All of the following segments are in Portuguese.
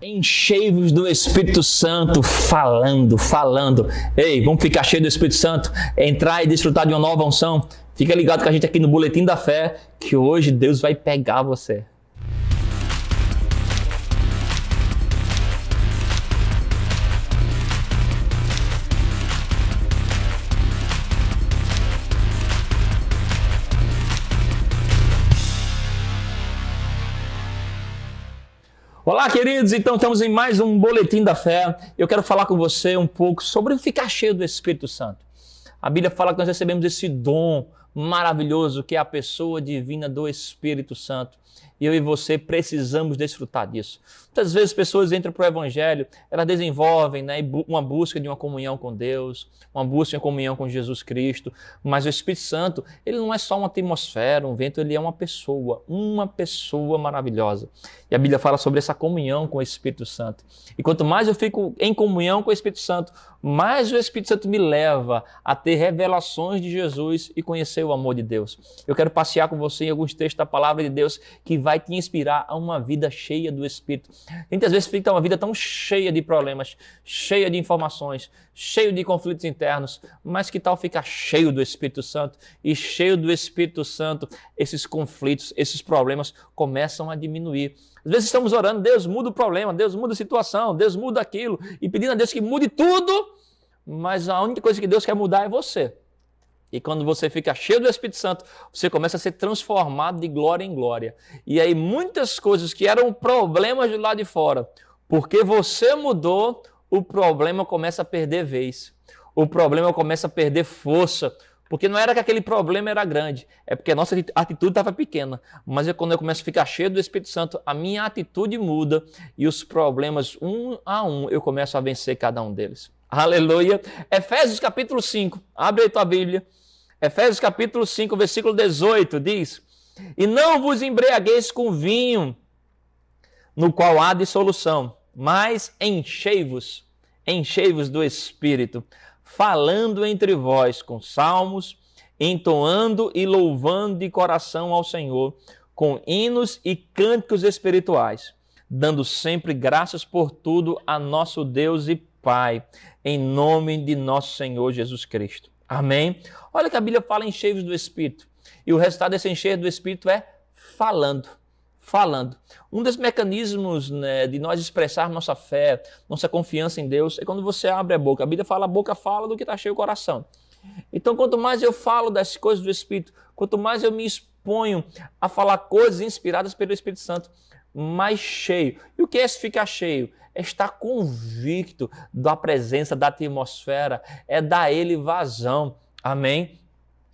Enchei-vos do Espírito Santo, falando. Ei, vamos ficar cheios do Espírito Santo, entrar e desfrutar de uma nova unção. Fica ligado com a gente aqui no Boletim da Fé, que hoje Deus vai pegar você. Olá, queridos! Então, estamos em mais um Boletim da Fé. Eu quero falar com você um pouco sobre ficar cheio do Espírito Santo. A Bíblia fala que nós recebemos esse dom maravilhoso que é a pessoa divina do Espírito Santo. E eu e você precisamos desfrutar disso. Muitas vezes pessoas entram para o Evangelho, elas desenvolvem uma busca de uma comunhão com Deus, uma busca de uma comunhão com Jesus Cristo, mas o Espírito Santo, ele não é só uma atmosfera, um vento, ele é uma pessoa maravilhosa. E a Bíblia fala sobre essa comunhão com o Espírito Santo. E quanto mais eu fico em comunhão com o Espírito Santo, mais o Espírito Santo me leva a ter revelações de Jesus e conhecer o amor de Deus. Eu quero passear com você em alguns textos da Palavra de Deus que vai te inspirar a uma vida cheia do Espírito. A gente às vezes fica uma vida tão cheia de problemas, cheia de informações, cheio de conflitos internos, mas que tal ficar cheio do Espírito Santo? E cheio do Espírito Santo, esses conflitos, esses problemas começam a diminuir. Às vezes estamos orando, Deus muda o problema, Deus muda a situação, Deus muda aquilo, e pedindo a Deus que mude tudo, mas a única coisa que Deus quer mudar é você. E quando você fica cheio do Espírito Santo, você começa a ser transformado de glória em glória. E aí muitas coisas que eram problemas do lado de fora, porque você mudou, o problema começa a perder vez. O problema começa a perder força. Porque não era que aquele problema era grande, é porque a nossa atitude estava pequena. Mas quando eu começo a ficar cheio do Espírito Santo, a minha atitude muda e os problemas, um a um, eu começo a vencer cada um deles. Aleluia! Efésios capítulo 5, abre aí tua Bíblia. Efésios capítulo 5, versículo 18, diz: E não vos embriagueis com vinho, no qual há dissolução, mas enchei-vos do Espírito, falando entre vós com salmos, entoando e louvando de coração ao Senhor, com hinos e cânticos espirituais, dando sempre graças por tudo a nosso Deus e Pai, em nome de nosso Senhor Jesus Cristo. Amém? Olha que a Bíblia fala enchei-vos do Espírito. E o resultado desse encher do Espírito é falando. Um dos mecanismos, de nós expressarmos nossa fé, nossa confiança em Deus, é quando você abre a boca. A Bíblia fala, a boca fala do que está cheio o coração. Então, quanto mais eu falo das coisas do Espírito, quanto mais eu me exponho a falar coisas inspiradas pelo Espírito Santo, mais cheio. E o que é ficar cheio? É estar convicto da presença da atmosfera, é dar a ele vazão. Amém?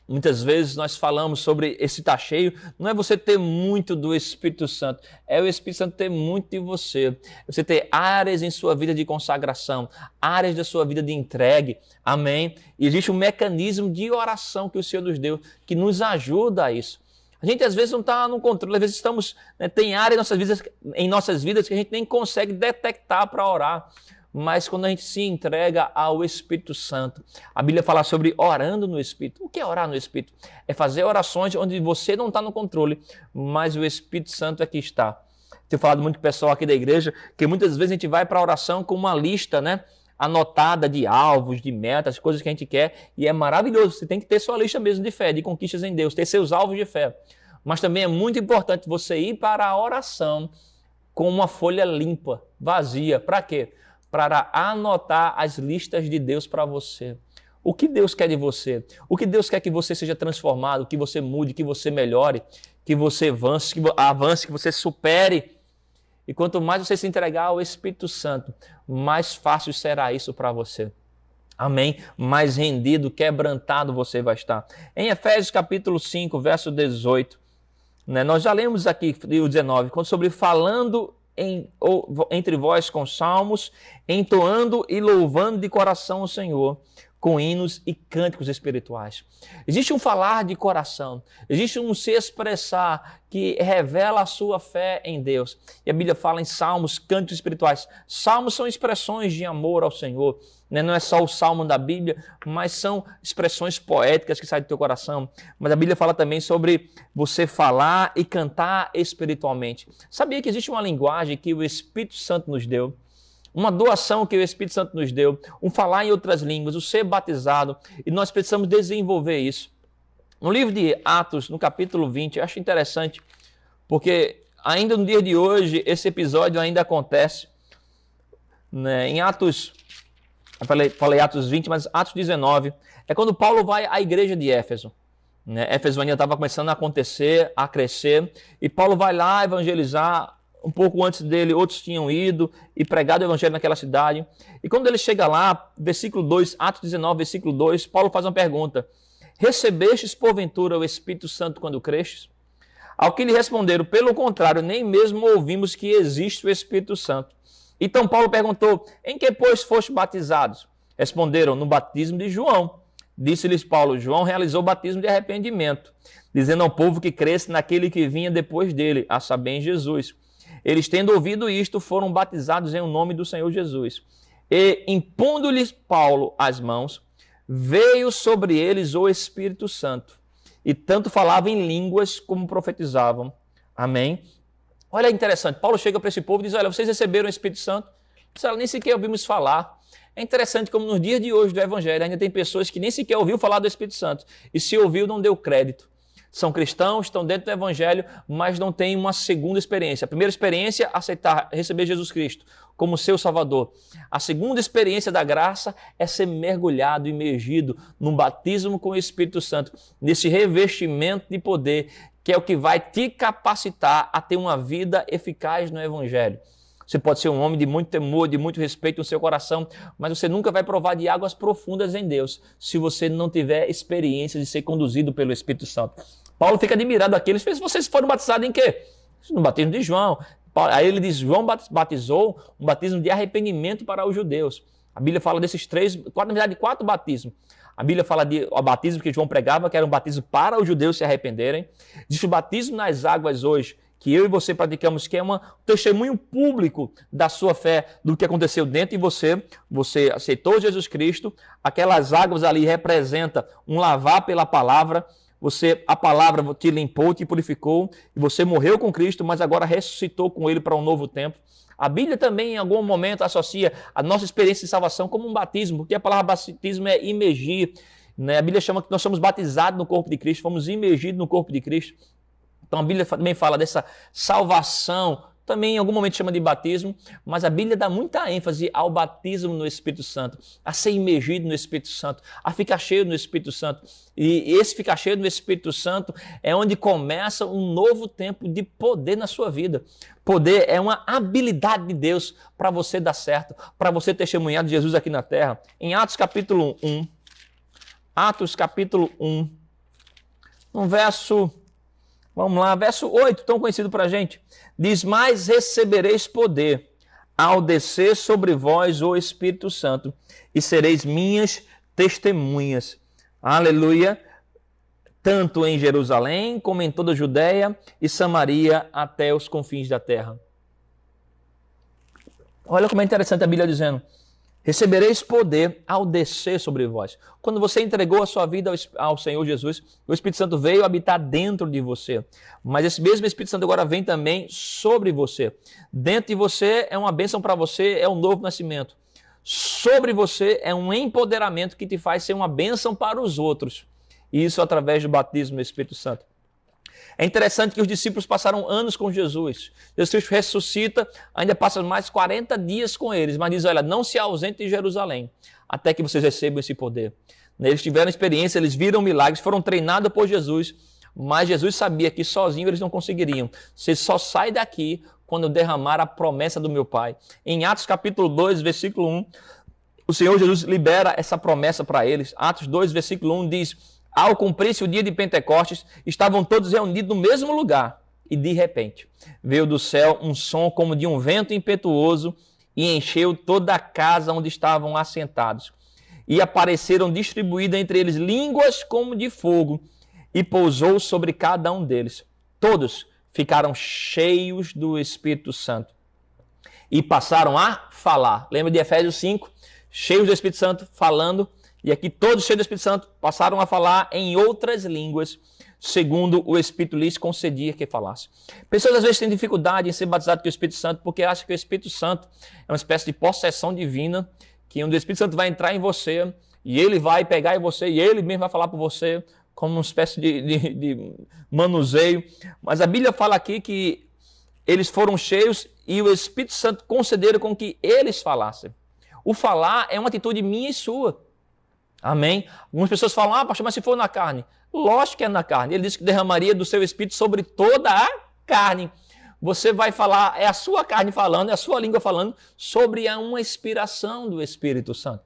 Muitas vezes nós falamos sobre esse estar cheio, não é você ter muito do Espírito Santo, é o Espírito Santo ter muito de você. Você ter áreas em sua vida de consagração, áreas da sua vida de entregue. Amém? E existe um mecanismo de oração que o Senhor nos deu, que nos ajuda a isso. A gente às vezes não está no controle, às vezes estamos, tem áreas em nossas vidas que a gente nem consegue detectar para orar. Mas quando a gente se entrega ao Espírito Santo, a Bíblia fala sobre orando no Espírito. O que é orar no Espírito? É fazer orações onde você não está no controle, mas o Espírito Santo é que está. Tenho falado muito com o pessoal aqui da igreja, que muitas vezes a gente vai para a oração com uma lista, anotada de alvos, de metas, coisas que a gente quer, e é maravilhoso. Você tem que ter sua lista mesmo de fé, de conquistas em Deus, ter seus alvos de fé. Mas também é muito importante você ir para a oração com uma folha limpa, vazia. Para quê? Para anotar as listas de Deus para você. O que Deus quer de você? O que Deus quer que você seja transformado, que você mude, que você melhore, que você avance, que você supere. E quanto mais você se entregar ao Espírito Santo, mais fácil será isso para você. Amém? Mais rendido, quebrantado você vai estar. Em Efésios capítulo 5, verso 18, nós já lemos aqui o 19, sobre falando entre vós com salmos, entoando e louvando de coração o Senhor, com hinos e cânticos espirituais. Existe um falar de coração, existe um se expressar que revela a sua fé em Deus. E a Bíblia fala em salmos, cânticos espirituais. Salmos são expressões de amor ao Senhor, né? Não é só o salmo da Bíblia, mas são expressões poéticas que saem do teu coração. Mas a Bíblia fala também sobre você falar e cantar espiritualmente. Sabia que existe uma linguagem que o Espírito Santo nos deu? Uma doação que o Espírito Santo nos deu, um falar em outras línguas, o ser batizado, e nós precisamos desenvolver isso. No livro de Atos, no capítulo 20, eu acho interessante, porque ainda no dia de hoje, esse episódio ainda acontece, né? Em Atos, eu falei Atos 20, mas Atos 19, é quando Paulo vai à igreja de Éfeso. Né? Éfeso ainda estava começando a acontecer, a crescer, e Paulo vai lá evangelizar. Um pouco antes dele, outros tinham ido e pregado o evangelho naquela cidade. E quando ele chega lá, versículo 2, Atos 19, versículo 2, Paulo faz uma pergunta: recebestes porventura o Espírito Santo quando crestes? Ao que lhe responderam: pelo contrário, nem mesmo ouvimos que existe o Espírito Santo. Então Paulo perguntou: em que, pois, fostes batizados? Responderam: no batismo de João. Disse-lhes Paulo: João realizou o batismo de arrependimento, dizendo ao povo que cresce naquele que vinha depois dele, a saber, em Jesus. Eles, tendo ouvido isto, foram batizados em o nome do Senhor Jesus. E, impondo-lhes Paulo as mãos, veio sobre eles o Espírito Santo. E tanto falavam em línguas como profetizavam. Amém? Olha, é interessante. Paulo chega para esse povo e diz: olha, vocês receberam o Espírito Santo? Nem sequer ouvimos falar. É interessante como nos dias de hoje do Evangelho ainda tem pessoas que nem sequer ouviu falar do Espírito Santo. E se ouviu, não deu crédito. São cristãos, estão dentro do Evangelho, mas não têm uma segunda experiência. A primeira experiência, receber Jesus Cristo como seu Salvador. A segunda experiência da graça é ser mergulhado, imergido num batismo com o Espírito Santo, nesse revestimento de poder, que é o que vai te capacitar a ter uma vida eficaz no Evangelho. Você pode ser um homem de muito temor, de muito respeito no seu coração, mas você nunca vai provar de águas profundas em Deus se você não tiver experiência de ser conduzido pelo Espírito Santo. Paulo fica admirado daqueles. Vocês foram batizados em quê? No batismo de João. Aí ele diz: João batizou um batismo de arrependimento para os judeus. A Bíblia fala desses na verdade, 4 batismos. A Bíblia fala o batismo que João pregava, que era um batismo para os judeus se arrependerem. Existe o batismo nas águas hoje, que eu e você praticamos, que é um testemunho público da sua fé, do que aconteceu dentro de você. Você aceitou Jesus Cristo, aquelas águas ali representam um lavar pela palavra. A palavra te limpou, te purificou, e você morreu com Cristo, mas agora ressuscitou com Ele para um novo tempo. A Bíblia também, em algum momento, associa a nossa experiência de salvação como um batismo, porque a palavra batismo é imergir. Né? A Bíblia chama que nós somos batizados no corpo de Cristo, fomos imergidos no corpo de Cristo. Então a Bíblia também fala dessa salvação, também em algum momento chama de batismo, mas a Bíblia dá muita ênfase ao batismo no Espírito Santo, a ser imergido no Espírito Santo, a ficar cheio no Espírito Santo. E esse ficar cheio no Espírito Santo é onde começa um novo tempo de poder na sua vida. Poder é uma habilidade de Deus para você dar certo, para você testemunhar de Jesus aqui na terra. Em Atos capítulo 1, no verso... Vamos lá, verso 8, tão conhecido para a gente. Diz: mas recebereis poder ao descer sobre vós o Espírito Santo, e sereis minhas testemunhas. Aleluia. Tanto em Jerusalém, como em toda a Judéia e Samaria, até os confins da terra. Olha como é interessante a Bíblia dizendo: recebereis poder ao descer sobre vós. Quando você entregou a sua vida ao Senhor Jesus, o Espírito Santo veio habitar dentro de você. Mas esse mesmo Espírito Santo agora vem também sobre você. Dentro de você é uma bênção para você, é um novo nascimento. Sobre você é um empoderamento que te faz ser uma bênção para os outros. E isso através do batismo no Espírito Santo. É interessante que os discípulos passaram anos com Jesus. Jesus Cristo ressuscita, ainda passa mais 40 dias com eles, mas diz: olha, não se ausente de Jerusalém, até que vocês recebam esse poder. Eles tiveram experiência, eles viram milagres, foram treinados por Jesus, mas Jesus sabia que sozinho eles não conseguiriam. Você só sai daqui quando eu derramar a promessa do meu Pai. Em Atos capítulo 2, versículo 1, o Senhor Jesus libera essa promessa para eles. Atos 2, versículo 1 diz: ao cumprir-se o dia de Pentecostes, estavam todos reunidos no mesmo lugar. E de repente, veio do céu um som como de um vento impetuoso e encheu toda a casa onde estavam assentados. e apareceram distribuídas entre eles línguas como de fogo, e pousou sobre cada um deles. Todos ficaram cheios do Espírito Santo e passaram a falar. Lembra de Efésios 5? Cheios do Espírito Santo, falando. E aqui todos cheios do Espírito Santo passaram a falar em outras línguas, segundo o Espírito lhes concedia que falasse. Pessoas às vezes têm dificuldade em ser batizadas com o Espírito Santo porque acham que o Espírito Santo é uma espécie de possessão divina, que onde o Espírito Santo vai entrar em você e ele vai pegar em você e ele mesmo vai falar por você, como uma espécie de manuseio. Mas a Bíblia fala aqui que eles foram cheios e o Espírito Santo concederam com que eles falassem. O falar é uma atitude minha e sua. Amém? Algumas pessoas falam, pastor, mas se for na carne. Lógico que é na carne. Ele disse que derramaria do seu Espírito sobre toda a carne. Você vai falar, é a sua carne falando, é a sua língua falando, sobre uma inspiração do Espírito Santo.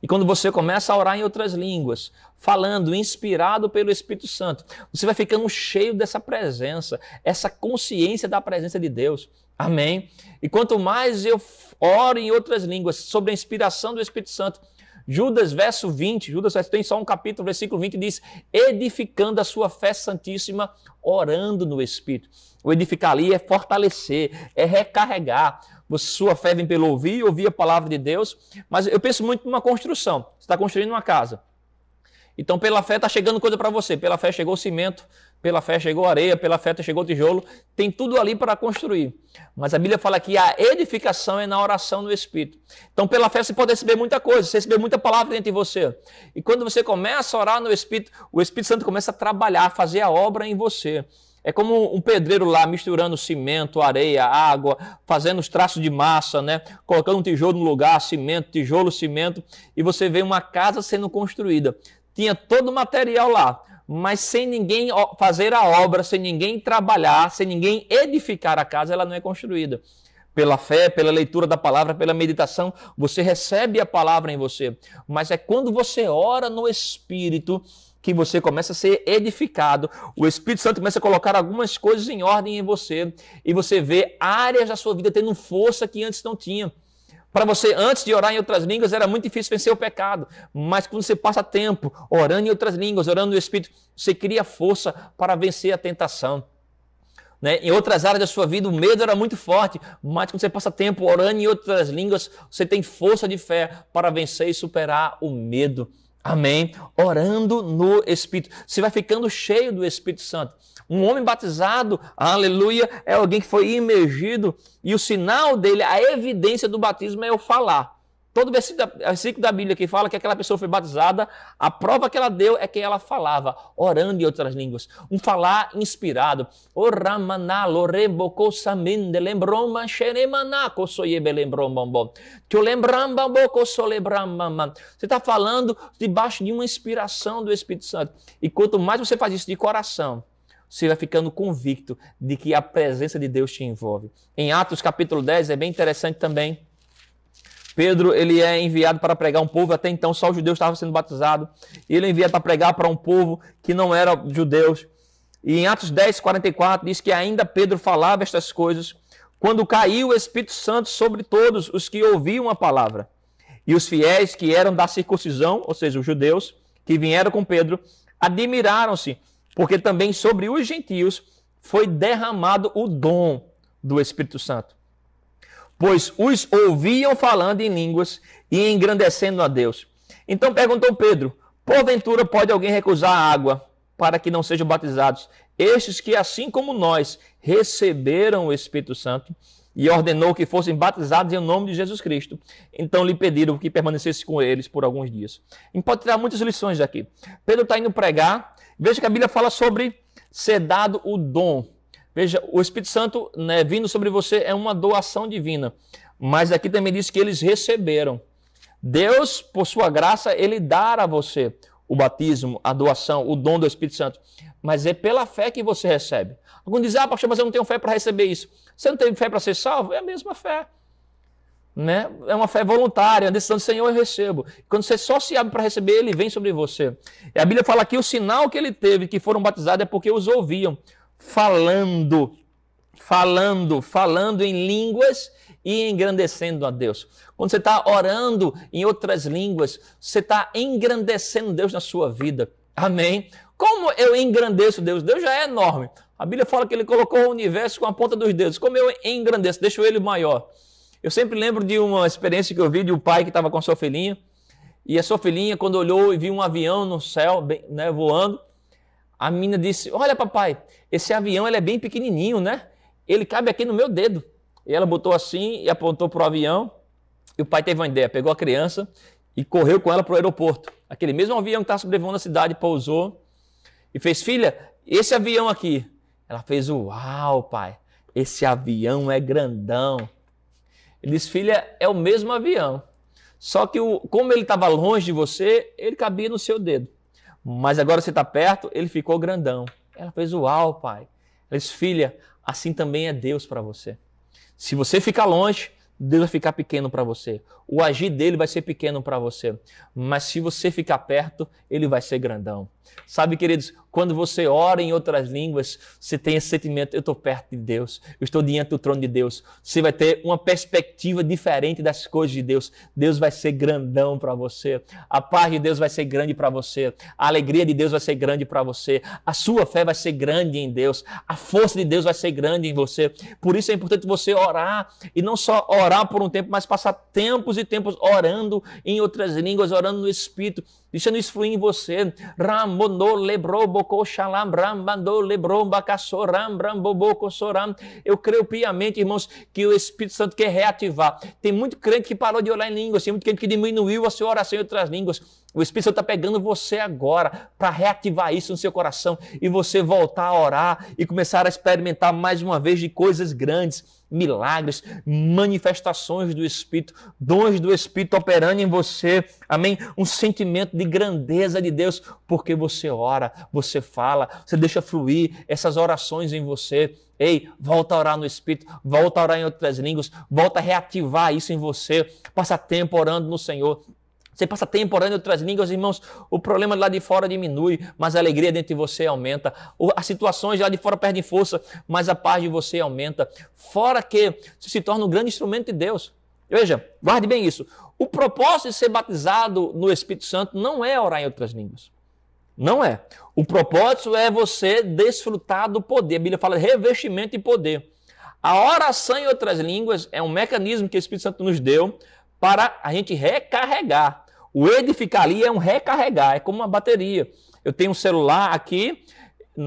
E quando você começa a orar em outras línguas, falando, inspirado pelo Espírito Santo, você vai ficando cheio dessa presença, essa consciência da presença de Deus. Amém? E quanto mais eu oro em outras línguas sobre a inspiração do Espírito Santo, Judas, verso 20, Judas tem só um capítulo, versículo 20, diz, edificando a sua fé santíssima, orando no Espírito. O edificar ali é fortalecer, é recarregar. Sua fé vem pelo ouvir a palavra de Deus, mas eu penso muito numa construção. Você está construindo uma casa. Então, pela fé está chegando coisa para você. Pela fé chegou cimento, pela fé chegou areia, pela fé chegou tijolo. Tem tudo ali para construir. Mas a Bíblia fala que a edificação é na oração no Espírito. Então, pela fé você pode receber muita coisa, você receber muita palavra dentro de você. E quando você começa a orar no Espírito, o Espírito Santo começa a trabalhar, a fazer a obra em você. É como um pedreiro lá misturando cimento, areia, água, fazendo os traços de massa, né? Colocando um tijolo no lugar, cimento, tijolo, cimento, e você vê uma casa sendo construída. Tinha todo o material lá, mas sem ninguém fazer a obra, sem ninguém trabalhar, sem ninguém edificar a casa, ela não é construída. Pela fé, pela leitura da palavra, pela meditação, você recebe a palavra em você. Mas é quando você ora no Espírito que você começa a ser edificado. O Espírito Santo começa a colocar algumas coisas em ordem em você e você vê áreas da sua vida tendo força que antes não tinha. Para você, antes de orar em outras línguas, era muito difícil vencer o pecado. Mas quando você passa tempo orando em outras línguas, orando no Espírito, você cria força para vencer a tentação. Né? Em outras áreas da sua vida, o medo era muito forte. Mas quando você passa tempo orando em outras línguas, você tem força de fé para vencer e superar o medo. Amém? Orando no Espírito. Você vai ficando cheio do Espírito Santo. Um homem batizado, aleluia, é alguém que foi imergido e o sinal dele, a evidência do batismo é o falar. Todo versículo da Bíblia que fala que aquela pessoa foi batizada, a prova que ela deu é que ela falava, orando em outras línguas. Um falar inspirado. Você está falando debaixo de uma inspiração do Espírito Santo. E quanto mais você faz isso de coração, você vai ficando convicto de que a presença de Deus te envolve. Em Atos capítulo 10 é bem interessante também. Pedro, ele é enviado para pregar um povo, até então só os judeus estavam sendo batizados. Ele é enviado para pregar para um povo que não era judeus. E em Atos 10, 44, diz que ainda Pedro falava estas coisas, quando caiu o Espírito Santo sobre todos os que ouviam a palavra. E os fiéis que eram da circuncisão, ou seja, os judeus, que vieram com Pedro, admiraram-se, porque também sobre os gentios foi derramado o dom do Espírito Santo. Pois os ouviam falando em línguas e engrandecendo a Deus. Então perguntou Pedro, porventura pode alguém recusar a água para que não sejam batizados? Estes que, assim como nós, receberam o Espírito Santo, e ordenou que fossem batizados em nome de Jesus Cristo. Então lhe pediram que permanecesse com eles por alguns dias. E pode tirar muitas lições daqui. Pedro está indo pregar, veja que a Bíblia fala sobre ser dado o dom. Veja, o Espírito Santo, né, vindo sobre você é uma doação divina. Mas aqui também diz que eles receberam. Deus, por sua graça, ele dá a você o batismo, a doação, o dom do Espírito Santo. Mas é pela fé que você recebe. Alguns dizem, pastor, mas eu não tenho fé para receber isso. Você não tem fé para ser salvo? É a mesma fé. Né? É uma fé voluntária, a decisão do Senhor eu recebo. Quando você só se abre para receber, ele vem sobre você. E a Bíblia fala que o sinal que ele teve, que foram batizados, é porque os ouviam. Falando em línguas e engrandecendo a Deus. Quando você está orando em outras línguas, você está engrandecendo Deus na sua vida. Amém? Como eu engrandeço Deus? Deus já é enorme. A Bíblia fala que ele colocou o universo com a ponta dos dedos. Como eu engrandeço? Deixo ele maior. Eu sempre lembro de uma experiência que eu vi de um pai que estava com a sua filhinha. E a sua filhinha, quando olhou e viu um avião no céu, né, voando, a menina disse, olha papai, esse avião ele é bem pequenininho, né? Ele cabe aqui no meu dedo. E ela botou assim e apontou para o avião. E o pai teve uma ideia, pegou a criança e correu com ela para o aeroporto. Aquele mesmo avião que estava sobrevoando a cidade pousou e fez, filha, esse avião aqui. Ela fez, uau pai, esse avião é grandão. Ele disse, filha, é o mesmo avião. Só que como ele estava longe de você, ele cabia no seu dedo. Mas agora você está perto, ele ficou grandão. Ela fez, uau, pai. Ela disse, filha, assim também é Deus para você. Se você ficar longe, Deus vai ficar pequeno para você. O agir dele vai ser pequeno para você. Mas se você ficar perto, ele vai ser grandão. Sabe, queridos, quando você ora em outras línguas, você tem esse sentimento, eu estou perto de Deus, eu estou diante do trono de Deus. Você vai ter uma perspectiva diferente das coisas de Deus. Deus vai ser grandão para você. A paz de Deus vai ser grande para você. A alegria de Deus vai ser grande para você. A sua fé vai ser grande em Deus. A força de Deus vai ser grande em você. Por isso é importante você orar, e não só orar por um tempo, mas passar tempos e tempos orando em outras línguas, orando no Espírito, deixando isso fluir em você. Eu creio piamente, irmãos, que o Espírito Santo quer reativar. Tem muito crente que parou de orar em línguas, tem muito crente que diminuiu a sua oração em outras línguas. O Espírito Santo está pegando você agora para reativar isso no seu coração e você voltar a orar e começar a experimentar mais uma vez de coisas grandes, milagres, manifestações do Espírito, dons do Espírito operando em você, amém? Um sentimento de grandeza de Deus, porque você ora, você fala, você deixa fluir essas orações em você. Ei, volta a orar no Espírito, volta a orar em outras línguas, volta a reativar isso em você, passa tempo orando no Senhor. Você passa tempo orando em outras línguas, irmãos, o problema lá de fora diminui, mas a alegria dentro de você aumenta. As situações lá de fora perdem força, mas a paz de você aumenta. Fora que você se torna um grande instrumento de Deus. Veja, guarde bem isso. O propósito de ser batizado no Espírito Santo não é orar em outras línguas. Não é. O propósito é você desfrutar do poder. A Bíblia fala de revestimento e poder. A oração em outras línguas é um mecanismo que o Espírito Santo nos deu para a gente recarregar. O edificar ali é um recarregar, é como uma bateria. Eu tenho um celular aqui,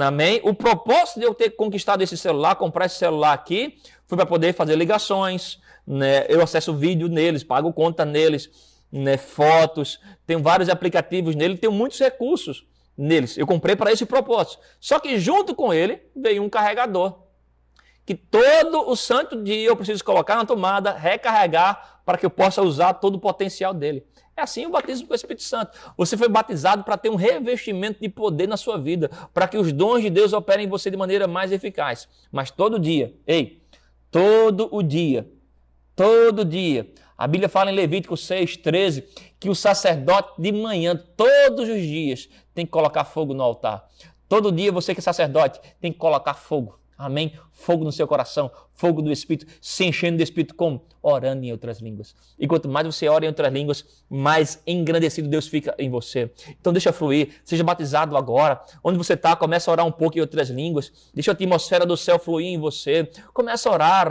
amém? O propósito de eu ter conquistado esse celular, comprar esse celular aqui, foi para poder fazer ligações, né? Eu acesso vídeo neles, pago conta neles, né? Fotos, tenho vários aplicativos nele, tenho muitos recursos neles. Eu comprei para esse propósito. Só que junto com ele veio um carregador, que todo o santo dia eu preciso colocar na tomada, recarregar, para que eu possa usar todo o potencial dele. É assim o batismo com o Espírito Santo. Você foi batizado para ter um revestimento de poder na sua vida, para que os dons de Deus operem em você de maneira mais eficaz. Mas todo dia, todo dia, a Bíblia fala em Levítico 6:13, que o sacerdote de manhã, todos os dias, tem que colocar fogo no altar. Todo dia você que é sacerdote tem que colocar fogo. Amém? Fogo no seu coração, fogo do Espírito, se enchendo do Espírito como? Orando em outras línguas. E quanto mais você ora em outras línguas, mais engrandecido Deus fica em você. Então deixa fluir, seja batizado agora. Onde você está, começa a orar um pouco em outras línguas. Deixa a atmosfera do céu fluir em você. Começa a orar.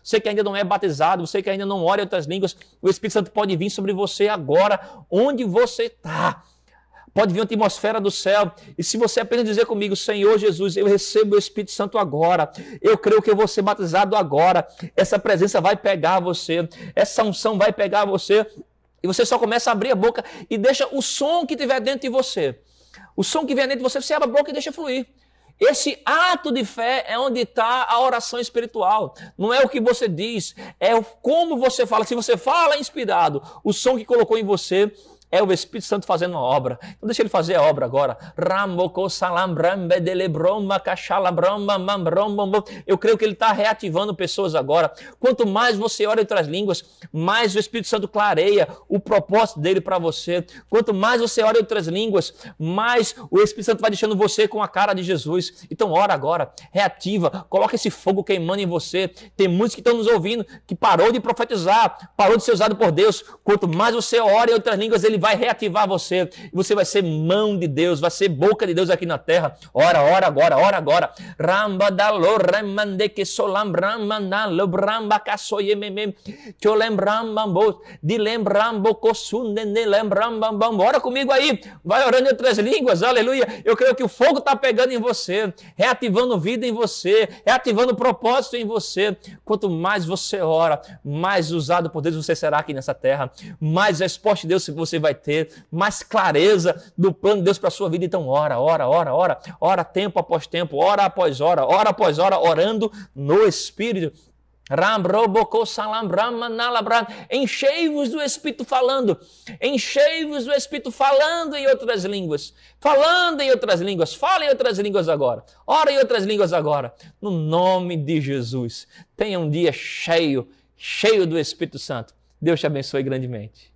Você que ainda não é batizado, você que ainda não ora em outras línguas, o Espírito Santo pode vir sobre você agora, onde você está. Pode vir uma atmosfera do céu. E se você apenas dizer comigo, Senhor Jesus, eu recebo o Espírito Santo agora. Eu creio que eu vou ser batizado agora. Essa presença vai pegar você. Essa unção vai pegar você. E você só começa a abrir a boca e deixa o som que tiver dentro de você. O som que vier dentro de você, você abre a boca e deixa fluir. Esse ato de fé é onde está a oração espiritual. Não é o que você diz, é como você fala. Se você fala inspirado, o som que colocou em você É o Espírito Santo fazendo uma obra. Então deixa ele fazer a obra agora. Eu creio que ele está reativando pessoas agora. Quanto mais você ora em outras línguas, mais o Espírito Santo clareia o propósito dele para você. Quanto mais você ora em outras línguas, mais o Espírito Santo vai deixando você com a cara de Jesus. Então ora agora, reativa, coloca esse fogo queimando em você. Tem muitos que estão nos ouvindo que parou de profetizar, parou de ser usado por Deus. Quanto mais você ora em outras línguas, ele vai reativar você. Você vai ser mão de Deus, vai ser boca de Deus aqui na terra. Ora, ora agora, ora agora. Rambadalo remande que solam ramandalo bramba casoyememe. Tio lembrambo, de lembrambo cosunde ne lembrambo. Ora comigo aí. Vai orando em outras línguas. Aleluia. Eu creio que o fogo está pegando em você, reativando vida em você, reativando propósito em você. Quanto mais você ora, mais usado por Deus você será aqui nessa terra, mais resposta de Deus você vai ter, mais clareza do plano de Deus para a sua vida. Então ora, ora, ora, ora, ora tempo após tempo, hora após hora, orando no Espírito. Enchei-vos do Espírito falando, enchei-vos do Espírito falando em outras línguas, falando em outras línguas, fala em outras línguas agora, ora em outras línguas agora, no nome de Jesus. Tenha um dia cheio do Espírito Santo. Deus te abençoe grandemente.